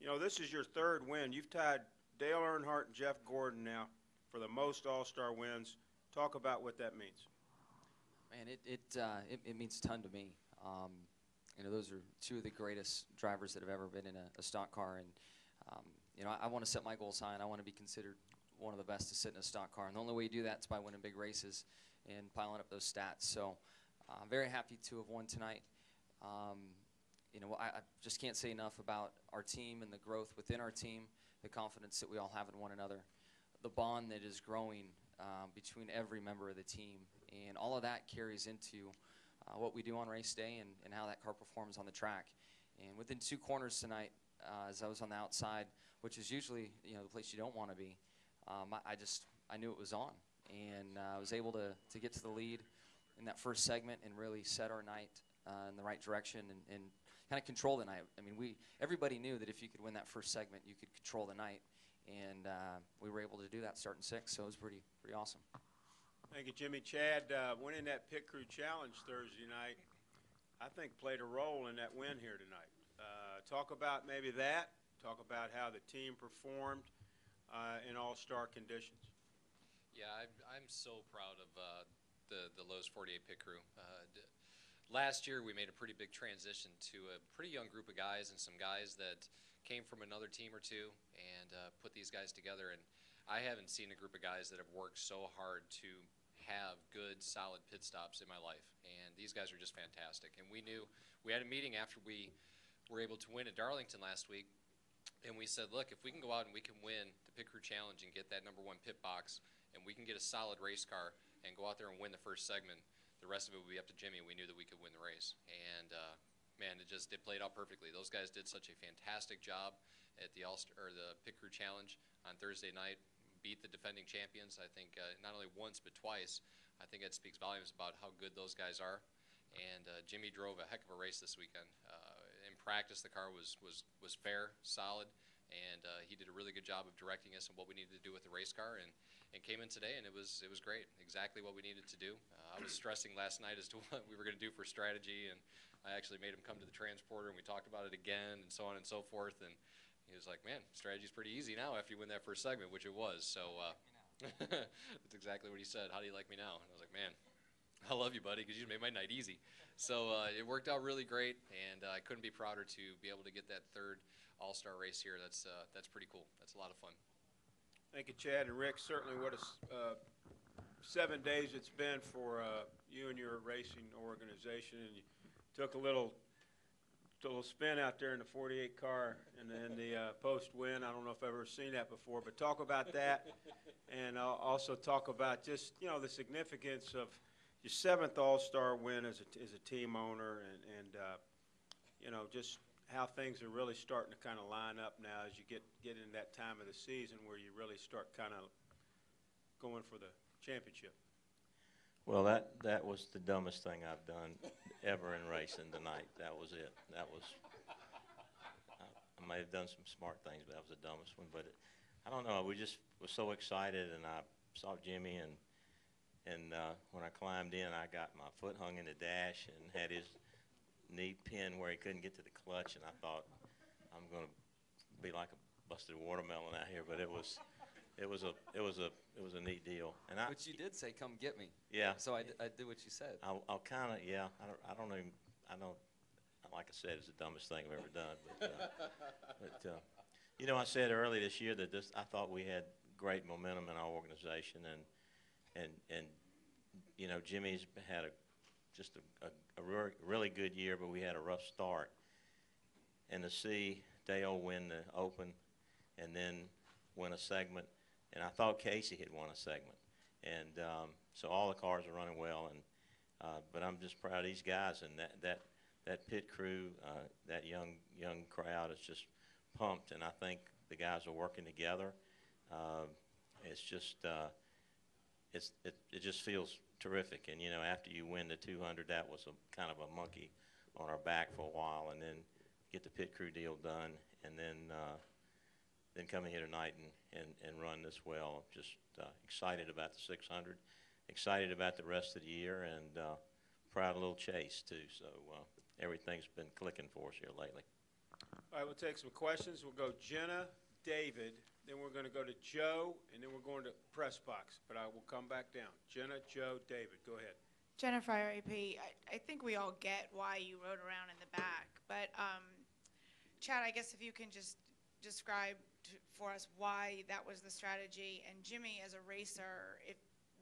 You know, this is your third win. You've tied Dale Earnhardt and Jeff Gordon now for the most All-Star wins. Talk about what that means. Man, it means a ton to me. You know, those are two of the greatest drivers that have ever been in a stock car, and you know, I want to set my goals high, and I want to be considered one of the best to sit in a stock car. And the only way you do that is by winning big races and piling up those stats. So I'm very happy to have won tonight. You know, I just can't say enough about our team and the growth within our team, the confidence that we all have in one another, the bond that is growing between every member of the team, and all of that carries into what we do on race day and how that car performs on the track. And within two corners tonight, as I was on the outside, which is usually, you know, the place you don't want to be, I knew it was on, and I was able to get to the lead in that first segment and really set our night in the right direction and kind of control the night. I mean, everybody knew that if you could win that first segment, you could control the night, and we were able to do that starting sixth, so it was pretty awesome. Thank you, Jimmy. Chad, winning that pit crew challenge Thursday night, I think played a role in that win here tonight. Talk about maybe that. Talk about how the team performed in all-star conditions. Yeah, I'm so proud of the Lowe's 48 pit crew. Last year, we made a pretty big transition to a pretty young group of guys and some guys that came from another team or two and put these guys together. And I haven't seen a group of guys that have worked so hard to have good, solid pit stops in my life. And these guys are just fantastic. And we had a meeting after we were able to win at Darlington last week. And we said, look, if we can go out and we can win the Pit Crew Challenge and get that #1 pit box, and we can get a solid race car and go out there and win the first segment, the rest of it would be up to Jimmy. We knew that we could win the race. And, man, it played out perfectly. Those guys did such a fantastic job at the Pit Crew Challenge on Thursday night, beat the defending champions, I think, not only once but twice. I think that speaks volumes about how good those guys are. And Jimmy drove a heck of a race this weekend. In practice, the car was fair, solid, and he did a really good job of directing us on what we needed to do with the race car, and came in today, and it was great, exactly what we needed to do. I was stressing last night as to what we were going to do for strategy, and I actually made him come to the transporter, and we talked about it again, and so on and so forth, and he was like, man, strategy's pretty easy now after you win that first segment, which it was. So that's exactly what he said. How do you like me now? And I was like, man, I love you, buddy, because you made my night easy. So it worked out really great, and I couldn't be prouder to be able to get that third All-Star race here. That's pretty cool. That's a lot of fun. Thank you, Chad and Rick. Certainly what a 7 days it's been for you and your racing organization. And you took a little spin out there in the 48 car and then the post-win. I don't know if I've ever seen that before, but talk about that. And I'll also talk about just, you know, the significance of your 7th All-Star win as a team owner, and you know, just how things are really starting to kind of line up now as you get into that time of the season where you really start kind of going for the championship. Well, that was the dumbest thing I've done ever in racing tonight. That was it. That was. I may have done some smart things, but that was the dumbest one. But I don't know. We just was so excited, and I saw Jimmy, and when I climbed in, I got my foot hung in the dash and had his knee pinned where he couldn't get to the clutch, and I thought, I'm going to be like a busted watermelon out here. But it was a neat deal. And But you did say, "Come get me." Yeah. So I did what you said. I'll kind of, yeah. Like I said, it's the dumbest thing I've ever done. But you know, I said earlier this year that I thought we had great momentum in our organization, and you know, Jimmy's had just a really good year, but we had a rough start. And to see Dale win the Open and then win a segment, and I thought Casey had won a segment, and so all the cars are running well, and but I'm just proud of these guys, and that pit crew, that young crowd is just pumped, and I think the guys are working together. It's just it just feels terrific, and you know, after you win the 200, that was a kind of a monkey on our back for a while, and then get the pit crew deal done, and then come in here tonight and run this well. Just excited about the 600, excited about the rest of the year, and proud of little Chase too. So everything's been clicking for us here lately. All right, we'll take some questions. We'll go Jenna, David, then we're going to go to Joe, and then we're going to press box. But I will come back down. Jenna, Joe, David, go ahead. Jennifer, AP, I think we all get why you rode around in the back, but Chad, I guess if you can just describe for us why that was the strategy, and Jimmie, as a racer,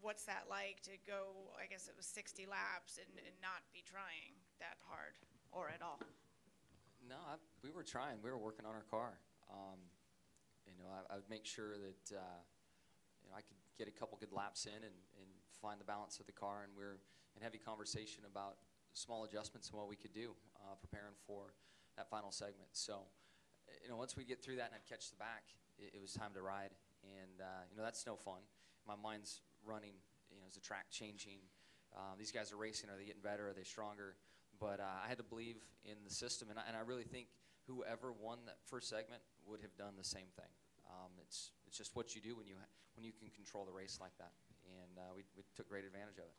what's that like to go, I guess it was 60 laps and not be trying that hard or at all? No, we were trying. We were working on our car. You know, I would make sure that you know, I could get a couple good laps in and find the balance of the car, and we're in heavy conversation about small adjustments and what we could do preparing for that final segment. So, you know, once we get through that and I'd catch the back, it was time to ride, and you know, that's no fun. My mind's running. You know, is the track changing? These guys are racing. Are they getting better? Are they stronger? But I had to believe in the system, and I really think whoever won that first segment would have done the same thing. It's just what you do when you can control the race like that, and we took great advantage of it.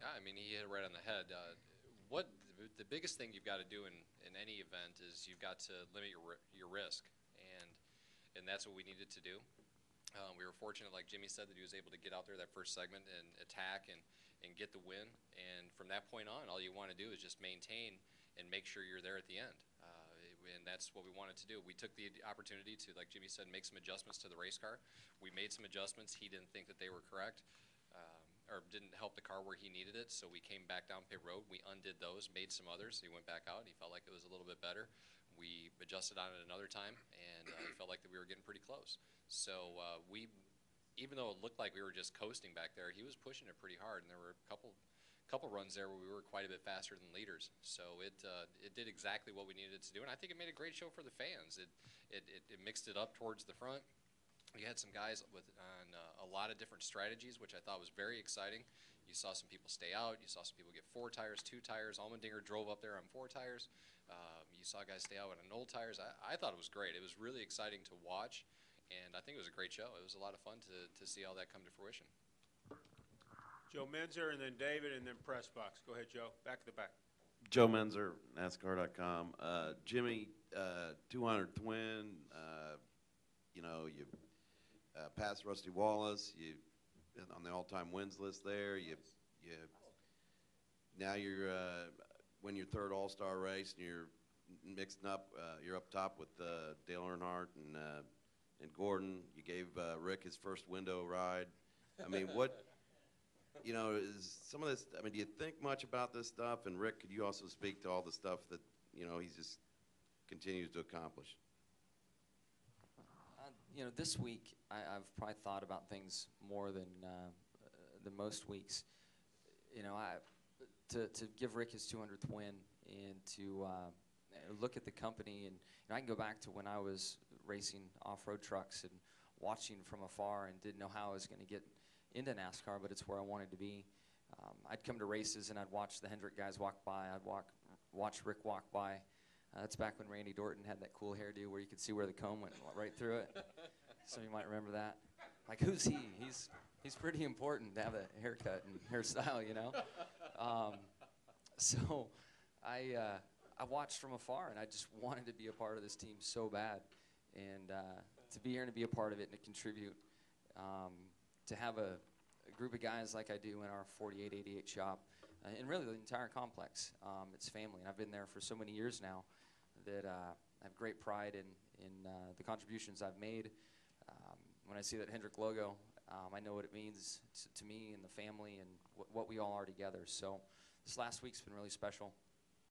Yeah, I mean, he hit it right on the head. The biggest thing you've got to do in any event is you've got to limit your risk, and that's what we needed to do. We were fortunate, like Jimmie said, that he was able to get out there that first segment and attack and get the win. And from that point on, all you want to do is just maintain and make sure you're there at the end. And that's what we wanted to do. We took the opportunity to, like Jimmie said, make some adjustments to the race car. We made some adjustments. He didn't think that they were correct or didn't help the car where he needed it. So we came back down pit road. We undid those, made some others. He went back out. He felt like it was a little bit better. We adjusted on it another time, and he felt like that we were getting pretty close. So even though it looked like we were just coasting back there, he was pushing it pretty hard, and there were a couple runs there where we were quite a bit faster than leaders. So it did exactly what we needed it to do, and I think it made a great show for the fans. It mixed it up towards the front. You had some guys on a lot of different strategies, which I thought was very exciting. You saw some people stay out. You saw some people get 4 tires, 2 tires. Allmendinger drove up there on 4 tires. You saw guys stay out on old tires. I thought it was great. It was really exciting to watch, and I think it was a great show. It was a lot of fun to see all that come to fruition. Joe Menzer, and then David, and then press box. Go ahead, Joe. Back to the back. Joe Menzer, NASCAR.com. Jimmie, 200th win. You know, you passed Rusty Wallace. You on the all-time wins list there. Now you're win your 3rd All-Star race, and you're mixing up. You're up top with Dale Earnhardt and Gordon. You gave Rick his first window ride. I mean, what? You know, is some of this, I mean, do you think much about this stuff? And Rick, could you also speak to all the stuff that, you know, he just continues to accomplish? You know, this week I've probably thought about things more than most weeks. You know, to give Rick his 200th win and to look at the company, and I can go back to when I was racing off-road trucks and watching from afar and didn't know how I was going to get into NASCAR, but it's where I wanted to be. I'd come to races and I'd watch the Hendrick guys walk by. I'd watch Rick walk by. That's back when Randy Dorton had that cool hairdo where you could see where the comb went right through it. Some of you might remember that. Like, who's he? He's pretty important to have a haircut and hairstyle, you know. So I watched from afar, and I just wanted to be a part of this team so bad, and to be here and to be a part of it and to contribute. To have a group of guys like I do in our 4888 shop, and really the entire complex, it's family. And I've been there for so many years now that I have great pride in the contributions I've made. When I see that Hendrick logo, I know what it means to me and the family and what we all are together. So this last week's been really special.